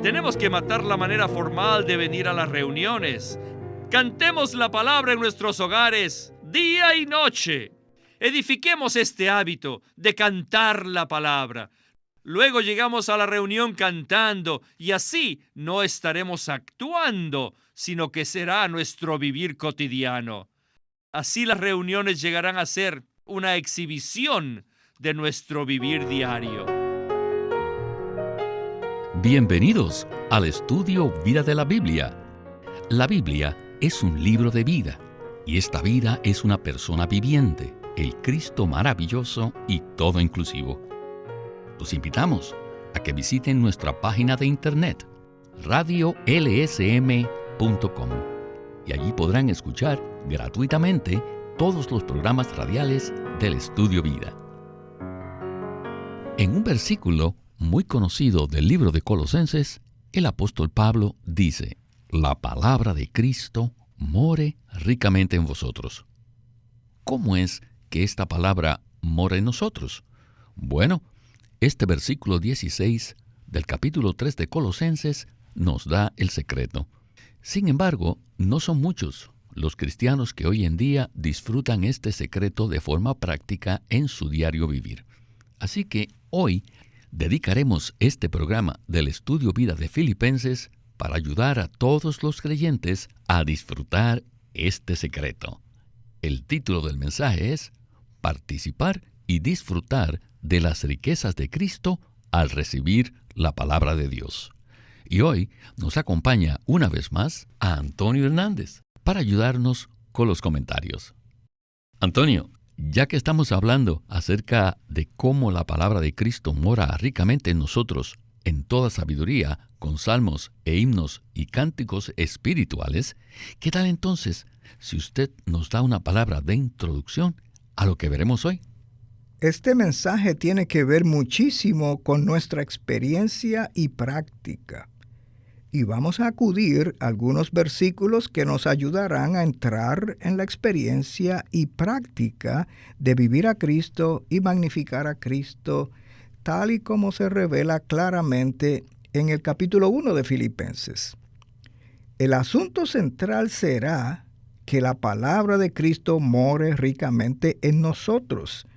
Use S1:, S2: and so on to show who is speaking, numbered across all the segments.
S1: Tenemos que matar la manera formal de venir a las reuniones. Cantemos la palabra en nuestros hogares, día y noche. Edifiquemos este hábito de cantar la palabra. Luego llegamos a la reunión cantando y así no estaremos actuando, sino que será nuestro vivir cotidiano. Así las reuniones llegarán a ser una exhibición de nuestro vivir diario.
S2: Bienvenidos al estudio Vida de la Biblia. La Biblia es un libro de vida y esta vida es una persona viviente, el Cristo maravilloso y todo inclusivo. Los invitamos a que visiten nuestra página de internet radiolsm.com y allí podrán escuchar gratuitamente todos los programas radiales del Estudio Vida. En un versículo muy conocido del libro de Colosenses, el apóstol Pablo dice: «La palabra de Cristo more ricamente en vosotros». ¿Cómo es que esta palabra mora en nosotros? Bueno, este versículo 16 del capítulo 3 de Colosenses nos da el secreto. Sin embargo, no son muchos los cristianos que hoy en día disfrutan este secreto de forma práctica en su diario vivir. Así que hoy dedicaremos este programa del Estudio Vida de Filipenses para ayudar a todos los creyentes a disfrutar este secreto. El título del mensaje es «Participar y disfrutar de las riquezas de Cristo al recibir la palabra de Dios». Y hoy nos acompaña una vez más a Antonio Hernández para ayudarnos con los comentarios. Antonio, ya que estamos hablando acerca de cómo la palabra de Cristo mora ricamente en nosotros, en toda sabiduría, con salmos e himnos y cánticos espirituales, ¿qué tal entonces si usted nos da una palabra de introducción a lo que veremos hoy?
S3: Este mensaje tiene que ver muchísimo con nuestra experiencia y práctica. Y vamos a acudir a algunos versículos que nos ayudarán a entrar en la experiencia y práctica de vivir a Cristo y magnificar a Cristo, tal y como se revela claramente en el capítulo 1 de Filipenses. El asunto central será que la palabra de Cristo more ricamente en nosotros.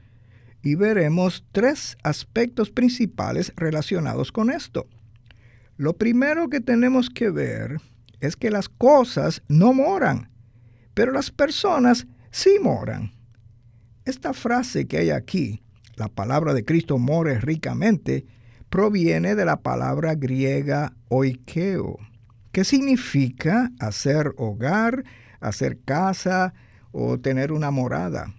S3: Y veremos tres aspectos principales relacionados con esto. Lo primero que tenemos que ver es que las cosas no moran, pero las personas sí moran. Esta frase que hay aquí, la palabra de Cristo more ricamente, proviene de la palabra griega oikeo, que significa hacer hogar, hacer casa o tener una morada.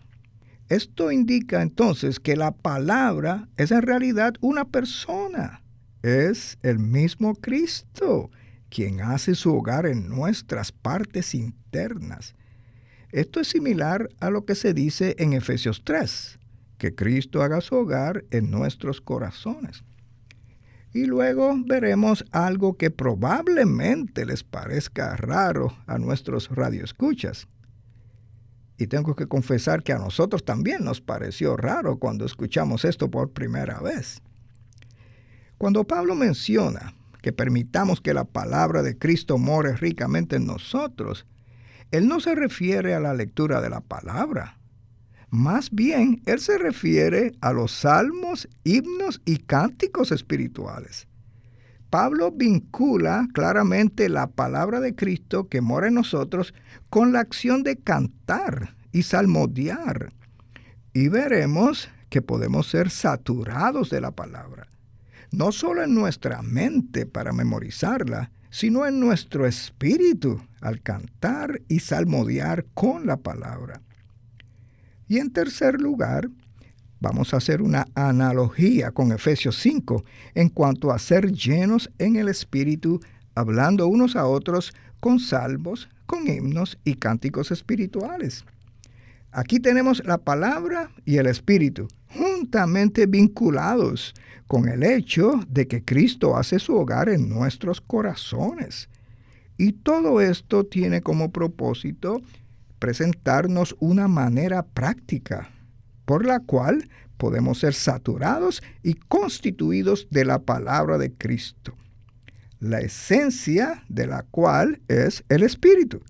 S3: Esto indica entonces que la palabra es en realidad una persona. Es el mismo Cristo quien hace su hogar en nuestras partes internas. Esto es similar a lo que se dice en Efesios 3, que Cristo haga su hogar en nuestros corazones. Y luego veremos algo que probablemente les parezca raro a nuestros radioescuchas. Y tengo que confesar que a nosotros también nos pareció raro cuando escuchamos esto por primera vez. Cuando Pablo menciona que permitamos que la palabra de Cristo more ricamente en nosotros, él no se refiere a la lectura de la palabra. Más bien, él se refiere a los salmos, himnos y cánticos espirituales. Pablo vincula claramente la palabra de Cristo que mora en nosotros con la acción de cantar y salmodiar. Y veremos que podemos ser saturados de la palabra, no solo en nuestra mente para memorizarla, sino en nuestro espíritu al cantar y salmodiar con la palabra. Y en tercer lugar, vamos a hacer una analogía con Efesios 5 en cuanto a ser llenos en el Espíritu, hablando unos a otros con salmos, con himnos y cánticos espirituales. Aquí tenemos la palabra y el Espíritu juntamente vinculados con el hecho de que Cristo hace su hogar en nuestros corazones. Y todo esto tiene como propósito presentarnos una manera práctica por la cual podemos ser saturados y constituidos de la palabra de Cristo. la esencia de la cual es el Espíritu,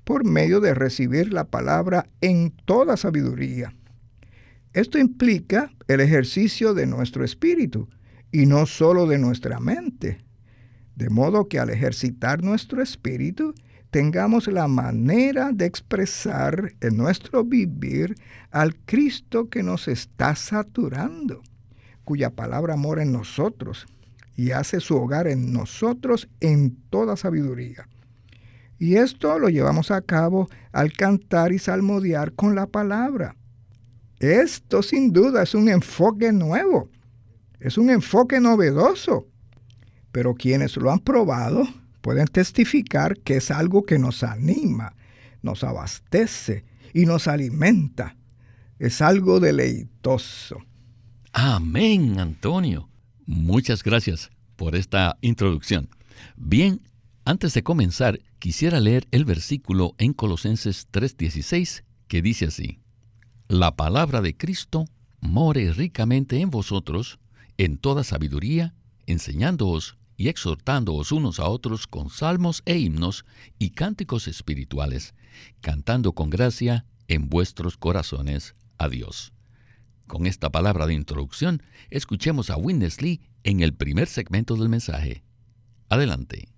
S3: por medio de recibir la palabra en toda sabiduría. Esto implica el ejercicio de nuestro espíritu y no solo de nuestra mente, de modo que al ejercitar nuestro espíritu tengamos la manera de expresar en nuestro vivir al Cristo que nos está saturando, cuya palabra mora en nosotros y hace su hogar en nosotros en toda sabiduría. Y esto lo llevamos a cabo al cantar y salmodiar con la palabra. Esto sin duda es un enfoque nuevo, es un enfoque novedoso, pero quienes lo han probado pueden testificar que es algo que nos anima, nos abastece y nos alimenta. Es algo deleitoso.
S2: Amén, Antonio. Muchas gracias por esta introducción. Bien, antes de comenzar, quisiera leer el versículo en Colosenses 3:16 que dice así: La palabra de Cristo more ricamente en vosotros, en toda sabiduría, enseñándoos y exhortándoos unos a otros con salmos e himnos y cánticos espirituales, cantando con gracia en vuestros corazones a Dios. Con esta palabra de introducción, escuchemos a Witness Lee en el primer segmento del mensaje. Adelante.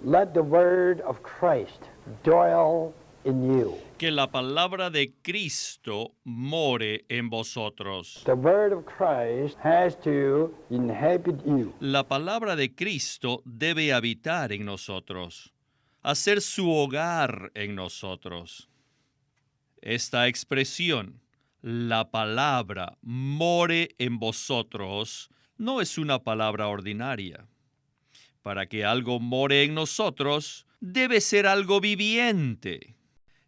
S4: Let the word of Christ dwell in you.
S1: Que la palabra de Cristo more en vosotros.
S4: The word of Christ has to inhabit you.
S1: La palabra de Cristo debe habitar en nosotros, hacer su hogar en nosotros. Esta expresión, la palabra more en vosotros, no es una palabra ordinaria. Para que algo more en nosotros, debe ser algo viviente.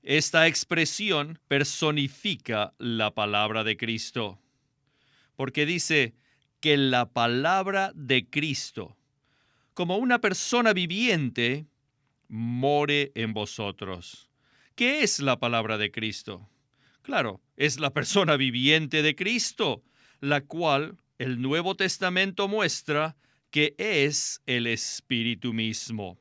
S1: Esta expresión personifica la palabra de Cristo, porque dice que la palabra de Cristo, como una persona viviente, more en vosotros. ¿Qué es la palabra de Cristo? Claro, es la persona viviente de Cristo, la cual el Nuevo Testamento muestra que es el Espíritu mismo.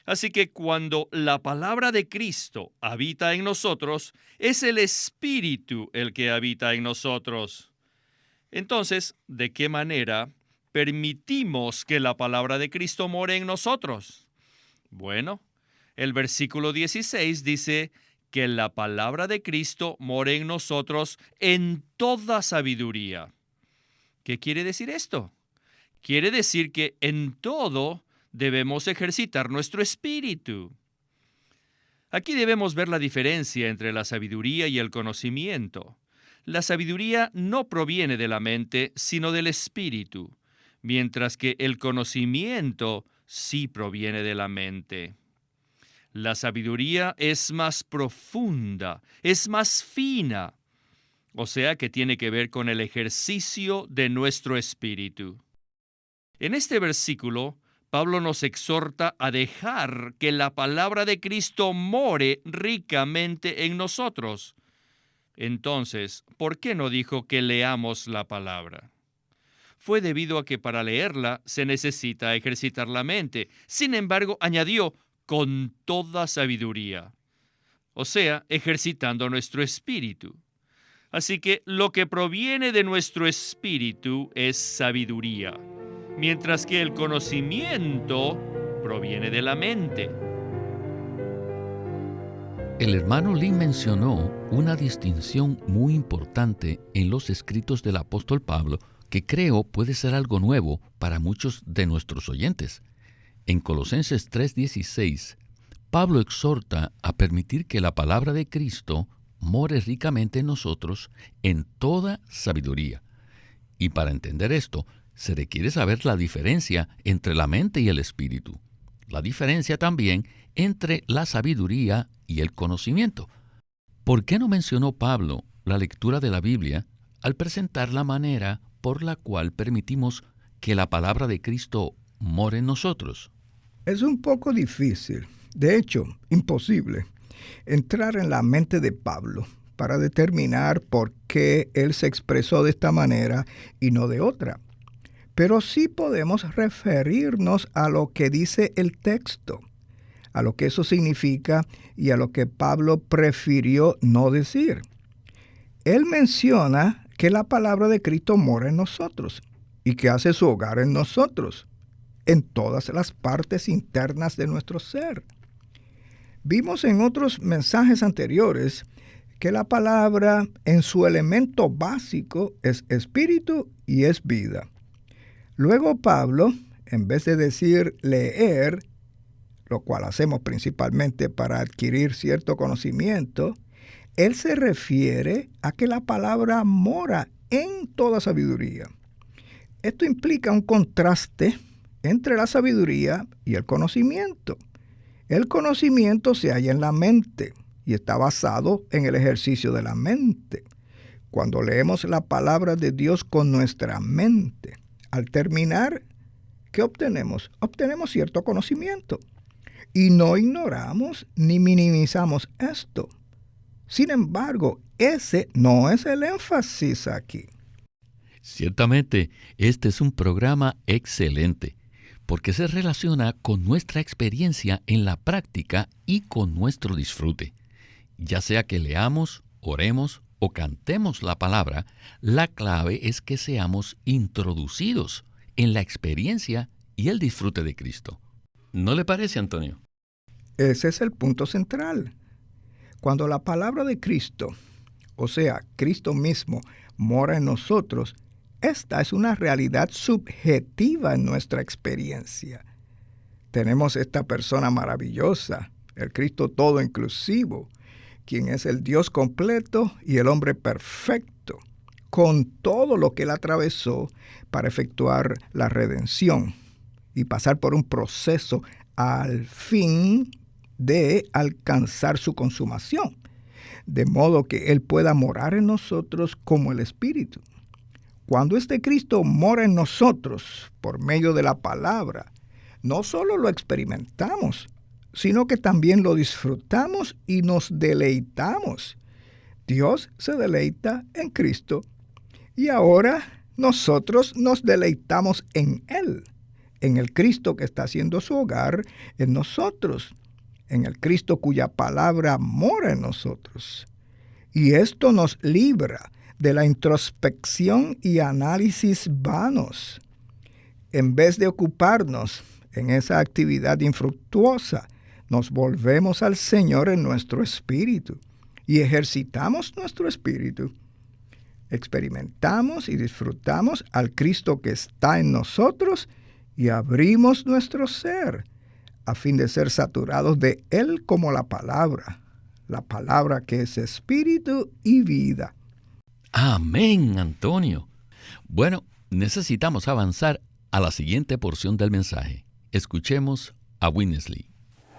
S1: Así que cuando la palabra de Cristo habita en nosotros, es el Espíritu el que habita en nosotros. Entonces, ¿de qué manera permitimos que la palabra de Cristo more en nosotros? Bueno, el versículo 16 dice que la palabra de Cristo more en nosotros en toda sabiduría. ¿Qué quiere decir esto? Quiere decir que en todo debemos ejercitar nuestro espíritu. Aquí debemos ver la diferencia entre la sabiduría y el conocimiento. La sabiduría no proviene de la mente, sino del espíritu, mientras que el conocimiento sí proviene de la mente. La sabiduría es más profunda, es más fina, o sea que tiene que ver con el ejercicio de nuestro espíritu. En este versículo, Pablo nos exhorta a dejar que la palabra de Cristo more ricamente en nosotros. Entonces, ¿por qué no dijo que leamos la palabra? Fue debido a que para leerla se necesita ejercitar la mente. Sin embargo, añadió, con toda sabiduría. O sea, ejercitando nuestro espíritu. Así que lo que proviene de nuestro espíritu es sabiduría, mientras que el conocimiento proviene de la mente.
S2: El hermano Lee mencionó una distinción muy importante en los escritos del apóstol Pablo que creo puede ser algo nuevo para muchos de nuestros oyentes. En Colosenses 3:16, Pablo exhorta a permitir que la palabra de Cristo more ricamente en nosotros en toda sabiduría. Y para entender esto, se requiere saber la diferencia entre la mente y el espíritu. La diferencia también entre la sabiduría y el conocimiento. ¿Por qué no mencionó Pablo la lectura de la Biblia al presentar la manera por la cual permitimos que la palabra de Cristo more en nosotros?
S3: Es un poco difícil, de hecho, imposible, entrar en la mente de Pablo para determinar por qué él se expresó de esta manera y no de otra. pero sí podemos referirnos a lo que dice el texto, a lo que eso significa y a lo que Pablo prefirió no decir. Él menciona que la palabra de Cristo mora en nosotros y que hace su hogar en nosotros, en todas las partes internas de nuestro ser. Vimos en otros mensajes anteriores que la palabra en su elemento básico es espíritu y es vida. Luego Pablo, en vez de decir leer, lo cual hacemos principalmente para adquirir cierto conocimiento, él se refiere a que la palabra mora en toda sabiduría. Esto implica un contraste entre la sabiduría y el conocimiento. El conocimiento se halla en la mente y está basado en el ejercicio de la mente. Cuando leemos la palabra de Dios con nuestra mente, al terminar, ¿qué obtenemos? Obtenemos cierto conocimiento. Y no ignoramos ni minimizamos esto. Sin embargo, ese no es el énfasis aquí.
S2: Ciertamente, este es un programa excelente, porque se relaciona con nuestra experiencia en la práctica y con nuestro disfrute. Ya sea que leamos, oremos o cantemos la palabra, la clave es que seamos introducidos en la experiencia y el disfrute de Cristo. ¿No le parece, Antonio?
S3: Ese es el punto central. Cuando la palabra de Cristo, o sea, Cristo mismo, mora en nosotros, esta es una realidad subjetiva en nuestra experiencia. Tenemos esta persona maravillosa, el Cristo todo inclusivo, quien es el Dios completo y el hombre perfecto, con todo lo que él atravesó para efectuar la redención y pasar por un proceso al fin de alcanzar su consumación, de modo que él pueda morar en nosotros como el Espíritu. Cuando este Cristo mora en nosotros por medio de la palabra, no solo lo experimentamos, sino que también lo disfrutamos y nos deleitamos. Dios se deleita en Cristo y ahora nosotros nos deleitamos en Él, en el Cristo que está haciendo su hogar en nosotros, en el Cristo cuya palabra mora en nosotros. Y esto nos libra de la introspección y análisis vanos. En vez de ocuparnos en esa actividad infructuosa, nos volvemos al Señor en nuestro espíritu y ejercitamos nuestro espíritu. Experimentamos y disfrutamos al Cristo que está en nosotros y abrimos nuestro ser a fin de ser saturados de Él como la palabra que es espíritu y vida.
S2: Amén, Antonio. Bueno, necesitamos avanzar a la siguiente porción del mensaje. Escuchemos a Winnesley.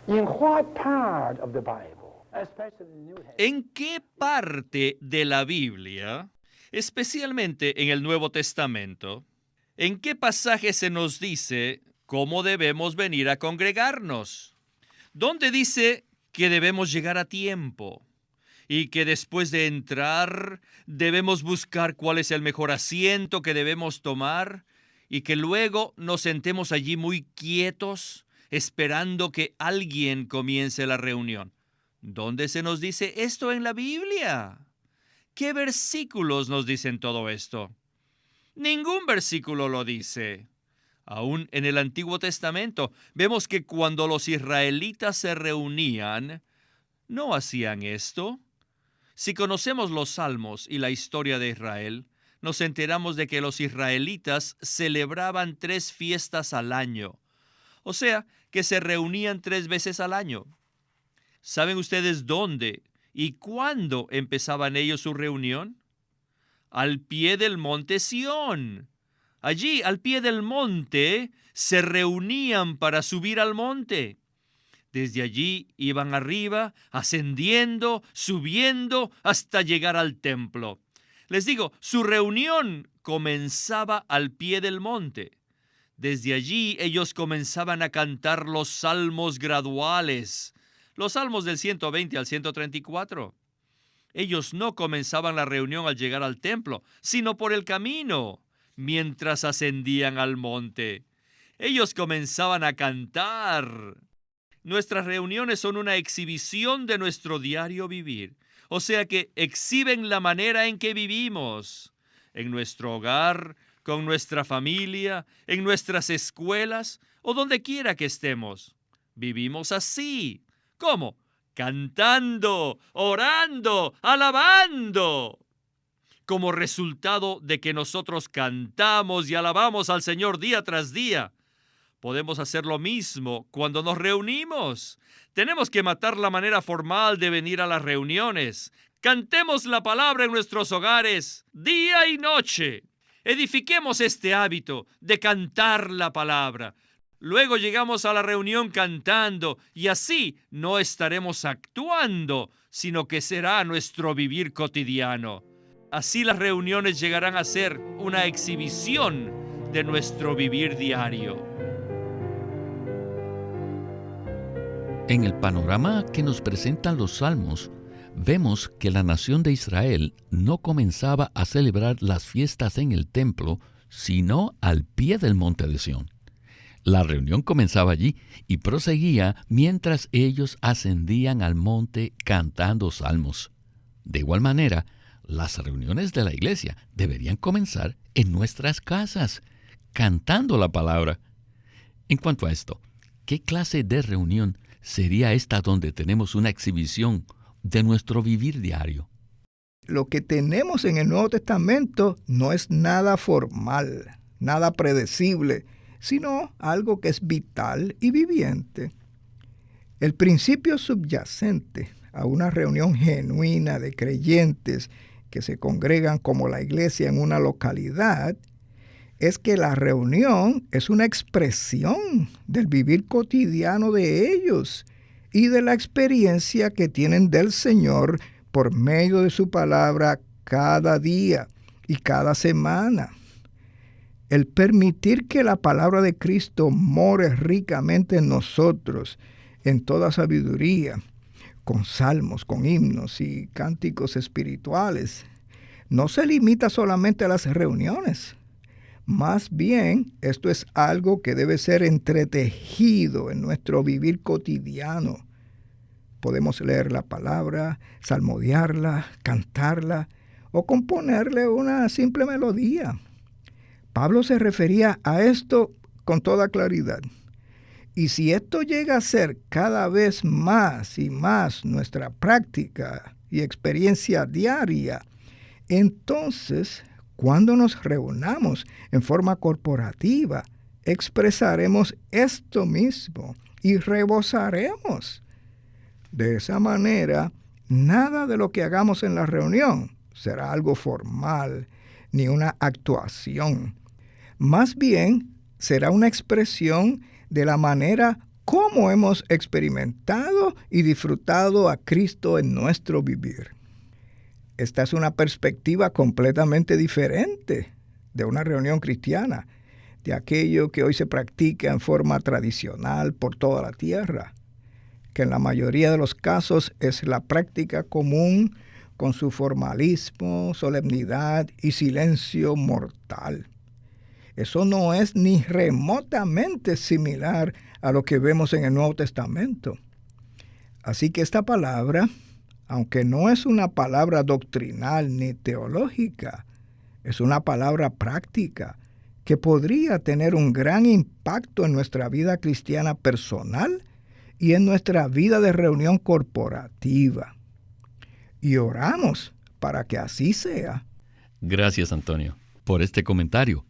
S4: In what part of the Bible, especially the New Testament,
S1: ¿En qué parte de la Biblia, especialmente en el Nuevo Testamento, en qué pasaje se nos dice cómo debemos venir a congregarnos? ¿Dónde dice que debemos llegar a tiempo y que después de entrar debemos buscar cuál es el mejor asiento que debemos tomar y que luego nos sentemos allí muy quietos esperando que alguien comience la reunión? ¿Dónde se nos dice esto en la Biblia? ¿Qué versículos nos dicen todo esto? Ningún versículo lo dice. Aún en el Antiguo Testamento vemos que cuando los israelitas se reunían, no hacían esto. Si conocemos los Salmos y la historia de Israel, nos enteramos de que los israelitas celebraban 3 fiestas al año. O sea, que se reunían 3 veces al año. ¿Saben ustedes dónde y cuándo empezaban ellos su reunión? Al pie del monte Sión. Allí, al pie del monte, se reunían para subir al monte. Desde allí iban arriba, ascendiendo, subiendo, hasta llegar al templo. Les digo, su reunión comenzaba al pie del monte. Desde allí ellos comenzaban a cantar los salmos graduales, los salmos del 120 al 134. Ellos no comenzaban la reunión al llegar al templo, sino por el camino. mientras ascendían al monte. Ellos comenzaban a cantar. Nuestras reuniones son una exhibición de nuestro diario vivir. O sea que exhiben la manera en que vivimos. En nuestro hogar, con nuestra familia, en nuestras escuelas o donde quiera que estemos. Vivimos así. ¿Cómo? Cantando, orando, alabando. Como resultado de que nosotros cantamos y alabamos al Señor día tras día, podemos hacer lo mismo cuando nos reunimos. Tenemos que matar la manera formal de venir a las reuniones. Cantemos la palabra en nuestros hogares, día y noche. Edifiquemos este hábito de cantar la palabra. Luego llegamos a la reunión cantando y así no estaremos actuando, sino que será nuestro vivir cotidiano. Así las reuniones llegarán a ser una exhibición de nuestro vivir diario.
S2: En el panorama que nos presentan los Salmos, vemos que la nación de Israel no comenzaba a celebrar las fiestas en el templo, sino al pie del monte de Sión. La reunión comenzaba allí y proseguía mientras ellos ascendían al monte cantando salmos. De igual manera, las reuniones de la iglesia deberían comenzar en nuestras casas, cantando la palabra. En cuanto a esto, ¿qué clase de reunión sería esta donde tenemos una exhibición de nuestro vivir diario?
S3: Lo que tenemos en el Nuevo Testamento no es nada formal, nada predecible, sino algo que es vital y viviente. El principio subyacente a una reunión genuina de creyentes que se congregan como la iglesia en una localidad es que la reunión es una expresión del vivir cotidiano de ellos y de la experiencia que tienen del Señor por medio de su palabra cada día y cada semana. El permitir que la palabra de Cristo more ricamente en nosotros, en toda sabiduría, con salmos, con himnos y cánticos espirituales, no se limita solamente a las reuniones. Más bien, esto es algo que debe ser entretejido en nuestro vivir cotidiano. Podemos leer la palabra, salmodiarla, cantarla o componerle una simple melodía. Pablo se refería a esto con toda claridad. Y si esto llega a ser cada vez más y más nuestra práctica y experiencia diaria, entonces, cuando nos reunamos en forma corporativa, expresaremos esto mismo y rebosaremos. De esa manera, nada de lo que hagamos en la reunión será algo formal ni una actuación. Más bien, será una expresión de la manera como hemos experimentado y disfrutado a Cristo en nuestro vivir. Esta es una perspectiva completamente diferente de una reunión cristiana, de aquello que hoy se practica en forma tradicional por toda la tierra, que en la mayoría de los casos es la práctica común con su formalismo, solemnidad y silencio mortal. Eso no es ni remotamente similar a lo que vemos en el Nuevo Testamento. Así que esta palabra, aunque no es una palabra doctrinal ni teológica, es una palabra práctica que podría tener un gran impacto en nuestra vida cristiana personal y en nuestra vida de reunión corporativa. Y oramos para que así sea.
S2: Gracias, Antonio, por este comentario.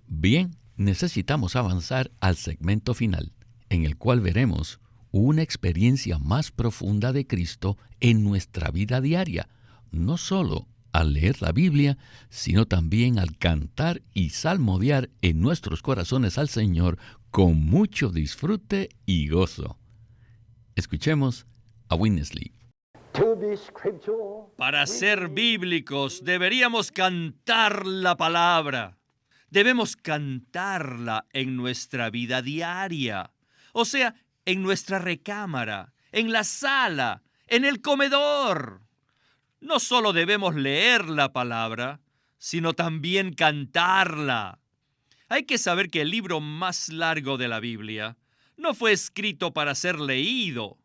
S2: Bien, necesitamos avanzar al segmento final, en el cual veremos una experiencia más profunda de Cristo en nuestra vida diaria, no solo al leer la Biblia, sino también al cantar y salmodiar en nuestros corazones al Señor con mucho disfrute y gozo. Escuchemos a Winnesley.
S1: Para ser bíblicos deberíamos cantar la palabra. Debemos cantarla en nuestra vida diaria, o sea, en nuestra recámara, en la sala, en el comedor. No solo debemos leer la palabra, sino también cantarla. Hay que saber que el libro más largo de la Biblia no fue escrito para ser leído,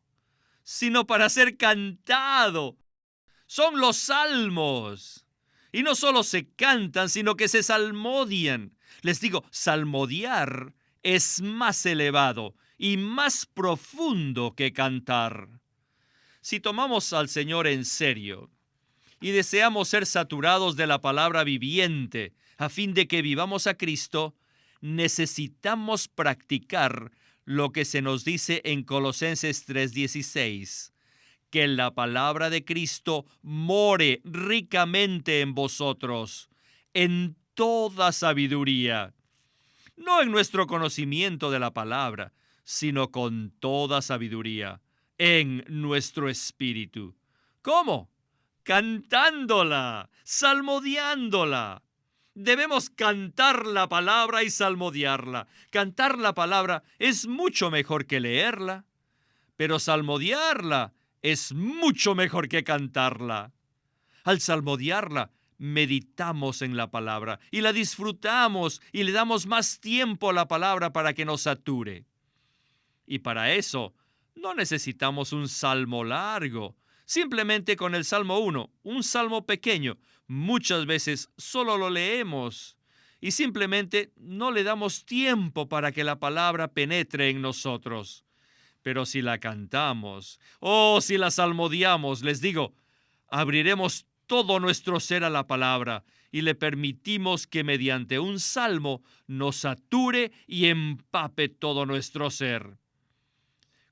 S1: sino para ser cantado. Son los salmos. Y no solo se cantan, sino que se salmodian. Les digo, salmodiar es más elevado y más profundo que cantar. Si tomamos al Señor en serio y deseamos ser saturados de la palabra viviente a fin de que vivamos a Cristo, necesitamos practicar lo que se nos dice en Colosenses 3:16, que la palabra de Cristo more ricamente en vosotros, en toda sabiduría. No en nuestro conocimiento de la palabra, sino con toda sabiduría, en nuestro espíritu. ¿Cómo? Cantándola, salmodiándola. Debemos cantar la palabra y salmodiarla. Cantar la palabra es mucho mejor que leerla, pero salmodiarla es mucho mejor que cantarla. Al salmodiarla, meditamos en la palabra y la disfrutamos y le damos más tiempo a la palabra para que nos sature. Y para eso no necesitamos un salmo largo. Simplemente con el Salmo 1, un salmo pequeño, muchas veces solo lo leemos y simplemente no le damos tiempo para que la palabra penetre en nosotros. Pero si la cantamos, si la salmodiamos, les digo, abriremos todo nuestro ser a la palabra y le permitimos que mediante un salmo nos sature y empape todo nuestro ser.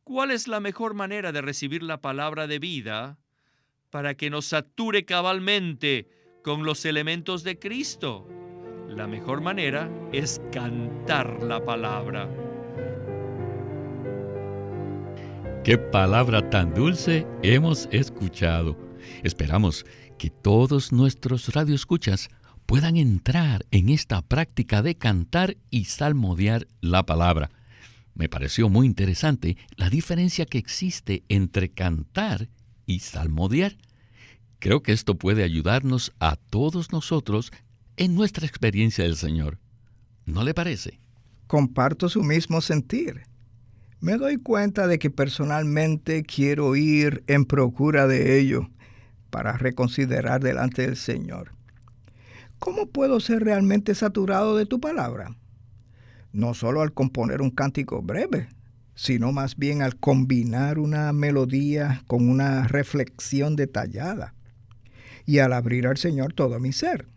S1: ¿Cuál es la mejor manera de recibir la palabra de vida para que nos sature cabalmente con los elementos de Cristo? La mejor manera es cantar la palabra.
S2: ¡Qué palabra tan dulce hemos escuchado! Esperamos que todos nuestros radioescuchas puedan entrar en esta práctica de cantar y salmodiar la palabra. Me pareció muy interesante la diferencia que existe entre cantar y salmodiar. Creo que esto puede ayudarnos a todos nosotros en nuestra experiencia del Señor. ¿No le parece?
S3: Comparto su mismo sentir. Me doy cuenta de que personalmente quiero ir en procura de ello para reconsiderar delante del Señor. ¿Cómo puedo ser realmente saturado de tu palabra? No solo al componer un cántico breve, sino más bien al combinar una melodía con una reflexión detallada y al abrir al Señor todo mi ser.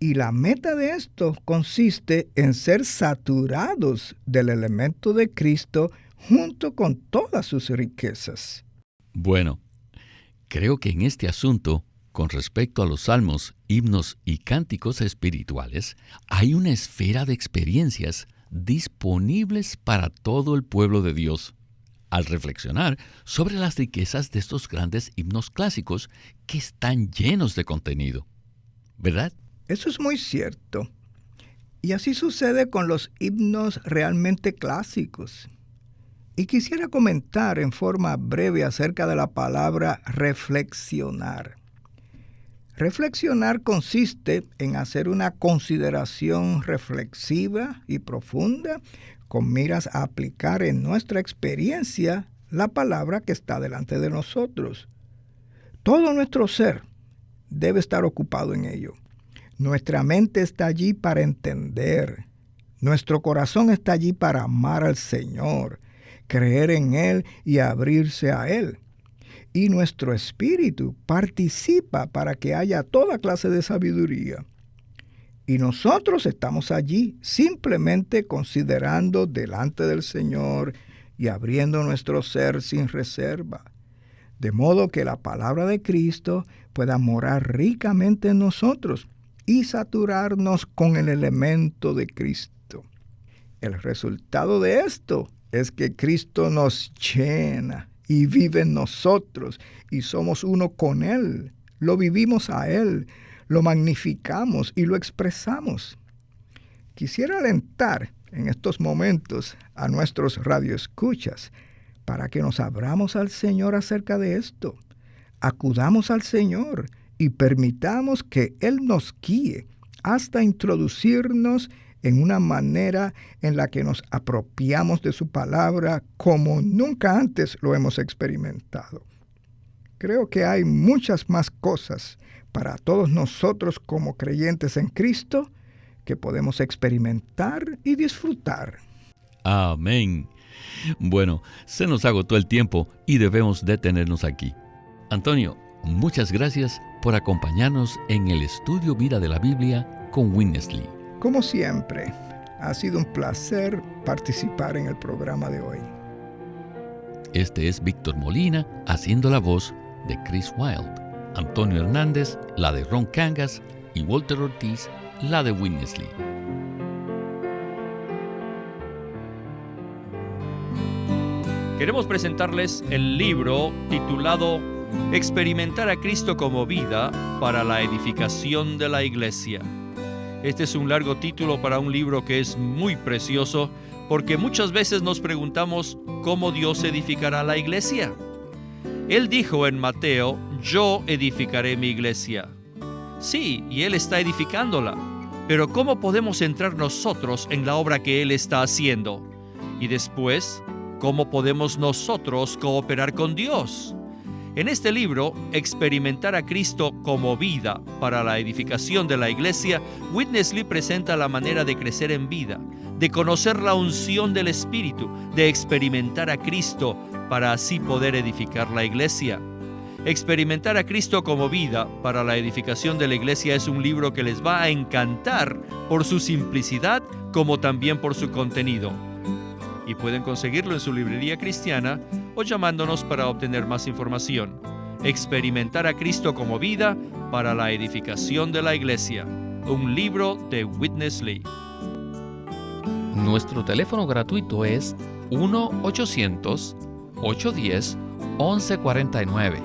S3: Y la meta de esto consiste en ser saturados del elemento de Cristo junto con todas sus riquezas.
S2: Bueno, creo que en este asunto, con respecto a los salmos, himnos y cánticos espirituales, hay una esfera de experiencias disponibles para todo el pueblo de Dios, al reflexionar sobre las riquezas de estos grandes himnos clásicos que están llenos de contenido. ¿Verdad?
S3: Eso es muy cierto. Y así sucede con los himnos realmente clásicos. Y quisiera comentar en forma breve acerca de la palabra reflexionar. Reflexionar consiste en hacer una consideración reflexiva y profunda con miras a aplicar en nuestra experiencia la palabra que está delante de nosotros. Todo nuestro ser debe estar ocupado en ello. Nuestra mente está allí para entender. Nuestro corazón está allí para amar al Señor, creer en Él y abrirse a Él. Y nuestro espíritu participa para que haya toda clase de sabiduría. Y nosotros estamos allí simplemente considerando delante del Señor y abriendo nuestro ser sin reserva, de modo que la palabra de Cristo pueda morar ricamente en nosotros y saturarnos con el elemento de Cristo. El resultado de esto es que Cristo nos llena y vive en nosotros, y somos uno con Él. Lo vivimos a Él, lo magnificamos y lo expresamos. Quisiera alentar en estos momentos a nuestros radioescuchas para que nos abramos al Señor acerca de esto. Acudamos al Señor y permitamos que Él nos guíe hasta introducirnos en una manera en la que nos apropiamos de su palabra como nunca antes lo hemos experimentado. Creo que hay muchas más cosas para todos nosotros como creyentes en Cristo que podemos experimentar y disfrutar.
S2: Amén. Bueno, se nos agotó el tiempo y debemos detenernos aquí. Antonio, muchas gracias por acompañarnos en el estudio Vida de la Biblia con Witness Lee.
S3: Como siempre, ha sido un placer participar en el programa de hoy.
S2: Este es Víctor Molina haciendo la voz de Chris Wilde, Antonio Hernández, la de Ron Cangas, y Walter Ortiz, la de Witness Lee.
S1: Queremos presentarles el libro titulado Experimentar a Cristo como vida para la edificación de la iglesia. Este es un largo título para un libro que es muy precioso, porque muchas veces nos preguntamos cómo Dios edificará la iglesia. Él dijo en Mateo: yo edificaré mi iglesia. Sí, y Él está edificándola, pero ¿cómo podemos entrar nosotros en la obra que Él está haciendo? Y después, ¿cómo podemos nosotros cooperar con Dios? En este libro, Experimentar a Cristo como vida para la edificación de la iglesia, Witness Lee presenta la manera de crecer en vida, de conocer la unción del Espíritu, de experimentar a Cristo para así poder edificar la iglesia. Experimentar a Cristo como vida para la edificación de la iglesia es un libro que les va a encantar por su simplicidad como también por su contenido. Y pueden conseguirlo en su librería cristiana o llamándonos para obtener más información. Experimentar a Cristo como vida para la edificación de la iglesia. Un libro de Witness Lee.
S2: Nuestro teléfono gratuito es 1-800-810-1149.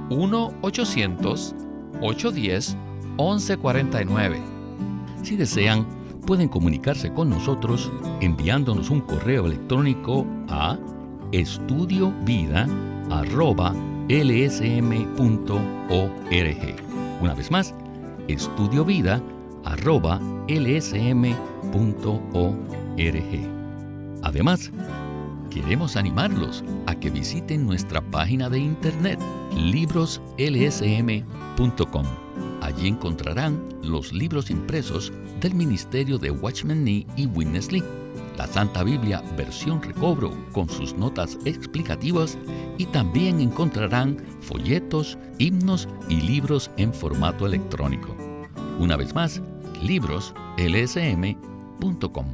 S2: 1-800-810-1149. Si desean, pueden comunicarse con nosotros enviándonos un correo electrónico a estudiovida@lsm.org. Una vez más, estudiovida@lsm.org. Además, queremos animarlos a que visiten nuestra página de internet, libroslsm.com. Allí encontrarán los libros impresos del ministerio de Watchman Nee y Witness Lee, la Santa Biblia versión recobro con sus notas explicativas, y también encontrarán folletos, himnos y libros en formato electrónico. Una vez más, libroslsm.com.